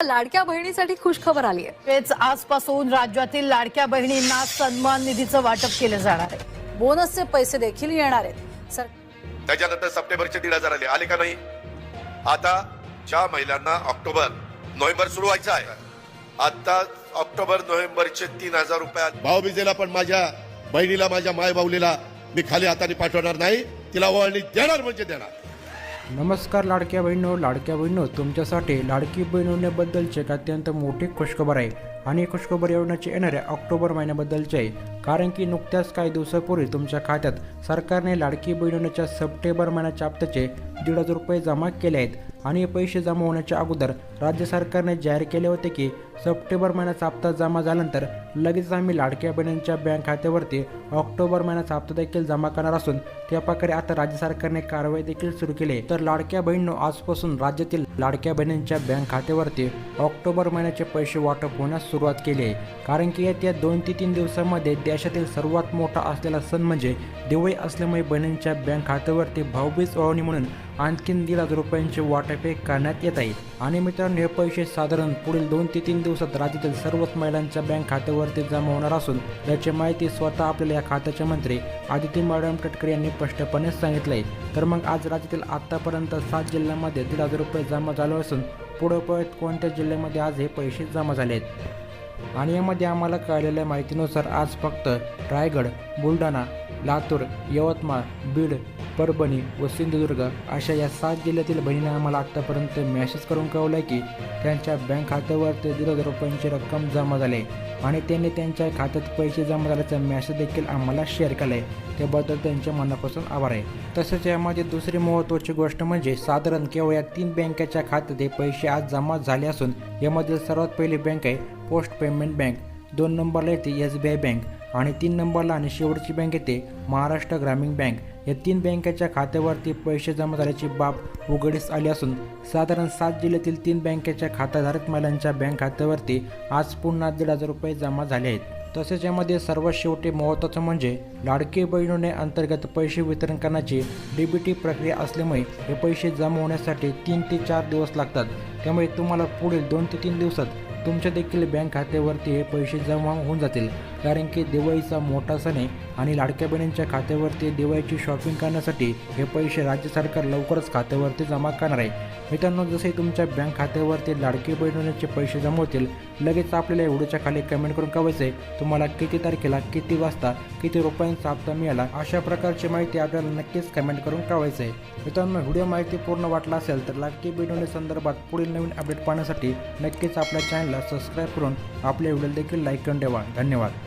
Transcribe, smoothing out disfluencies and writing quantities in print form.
लाडक्या बहिणीसाठी खुश खबर आली आहे। तेच आजपासून राज्यातील लाडक्या बहिणींना सन्मान निधीचं वाटप केलं जाणार आहे। बोनसचे पैसे देखील येणार आहेत। त्याच्यानंतर सप्टेंबरचे 1,500 आले का नाही? आता ज्या महिलांना ऑक्टोबर नोव्हेंबर सुरू व्हायचं आहे, आता ऑक्टोबर नोव्हेंबरचे 3,000 रुपये भाऊबीजेला पण माझ्या बहिणीला, माझ्या माय बाऊलीला मी खाली हाताने पाठवणार नाही, तिला वळणी देणार म्हणजे देणार। नमस्कार लाडक्या बहिणींनो, तुमच्यासाठी लाडकी बहीण योजनेबद्दलची एक अत्यंत मोठी खुशखबर आहे आणि खुशखबर योजनेची येणाऱ्या ऑक्टोबर महिन्याबद्दलची आहे। कारण की नुकत्याच काही दिवसापूर्वी तुमच्या खात्यात सरकारने लाडकी बहीण योजनेच्या सप्टेंबर महिन्याच्या हप्त्याचे 1,500 रुपये जमा केले आहेत आणि हे पैसे जमा होण्याच्या अगोदर राज्य सरकारने जाहीर केले होते की सप्टेंबर महिन्याचा हप्ता जमा झाल्यानंतर लगेच आम्ही लाडक्या बहिणींच्या बँक खात्यावरती ऑक्टोबर महिन्याचा हप्ता देखील जमा करणार असून त्या प्रकारे आता राज्य सरकारने कारवाई देखील सुरू केली आहे। तर लाडक्या बहिणींनो, आजपासून राज्यातील लाडक्या बहिणींच्या बँक खात्यावरती ऑक्टोबर महिन्याचे पैसे वाटप होण्यास सुरुवात केली आहे। कारण की येत्या 2 ते 3 दिवसांमध्ये देशातील सर्वात मोठा असलेला सण म्हणजे दिवाळी असल्यामुळे बहिणींच्या बँक खात्यावरती भाऊबीज ओवाळणी म्हणून आणखीन 1,500 रुपयांचे वाटप करण्यात येत आहे। आणि मित्रांनो, हे पैसे साधारण पुढील 2 ते 3 दिवसात राज्यातील सर्वच महिलांच्या बँक खात्यावरती जमा होणार असून याची माहिती स्वतः आपल्याला या खात्याचे मंत्री आदिती मॅडम तटकरे यांनी स्पष्टपणे सांगितले आहे। तर मग आज राज्यातील आतापर्यंत 7 जिल्ह्यांमध्ये 1,500 रुपये जमा झाले असून पुढे पळत कोणत्या जिल्ह्यामध्ये आज हे पैसे जमा झाले आहेत। आणि यामध्ये आम्हाला कळलेल्या माहितीनुसार आज फक्त रायगड, बुलढाणा, लातूर, यवतमाळ, बीड, परभणी व सिंधुदुर्ग अशा या 7 जिल्ह्यातील बहिणींना आम्हाला आत्तापर्यंत मेसेज करून कळवलं आहे की त्यांच्या बँक खात्यावरती 1,500 रुपयांची रक्कम जमा झाली आणि त्यांनी त्यांच्या खात्यात पैसे जमा झाल्याचा मेसेज देखील आम्हाला शेअर केला आहे। त्याबद्दल त्यांच्या मनापासून आभार आहे। तसेच यामध्ये दुसरी महत्त्वाची गोष्ट म्हणजे साधारण केवळ या 3 बँकेच्या खात्यात हे पैसे आज जमा झाले असून यामधील सर्वात पहिली बँक आहे पोस्ट पेमेंट बँक, 2 नंबरला येते SBI बँक आणि 3 नंबरला आणि शेवटची बँक येते महाराष्ट्र ग्रामीण बँक। या 3 बँकेच्या खात्यावरती पैसे जमा झाल्याची बाब उघडीस आली असून साधारण 7 जिल्ह्यातील 3 बँकेच्या खाताधारक महिलांच्या बँक खात्यावरती आज पुन्हा 1,500 रुपये जमा झाले आहेत। तसेच यामध्ये सर्वात शेवटी महत्त्वाचं म्हणजे लाडकी बहीण योजने अंतर्गत पैसे वितरण करण्याची DBT प्रक्रिया असल्यामुळे हे पैसे जमा होण्यासाठी 3 ते 4 दिवस लागतात। त्यामुळे तुम्हाला पुढील 2 ते 3 दिवसात तुमच्या देखील बँक खात्यावरती हे पैसे जमा होऊन जातील। कारण की दिवाळीचा मोठा सण आहे आणि लाडक्या बहिणींच्या खात्यावरती दिवाळीची शॉपिंग करण्यासाठी हे पैसे राज्य सरकार लवकरच खात्यावरती जमा करणार आहे। मित्रांनो, जसे तुमच्या बँक खात्यावरती लाडकी बहीण योजनेचे पैसे जमा होतील लगेच आपल्याला व्हिडिओच्या खाली कमेंट करून कळवायचं आहे तुम्हाला किती तारखेला, किती वाजता, किती रुपयांचा हप्ता मिळाला। अशा प्रकारची माहिती आपल्याला नक्कीच कमेंट करून कळवायचं आहे। मित्रांनो, व्हिडिओ माहिती पूर्ण वाटला असेल तर लाडकी बहीण योजनेसंदर्भात पुढील नवीन अपडेट पाहण्यासाठी नक्कीच आपल्या चॅनलला सबस्क्राईब करून आपल्या व्हिडिओ देखील लाईक करून ठेवा। धन्यवाद।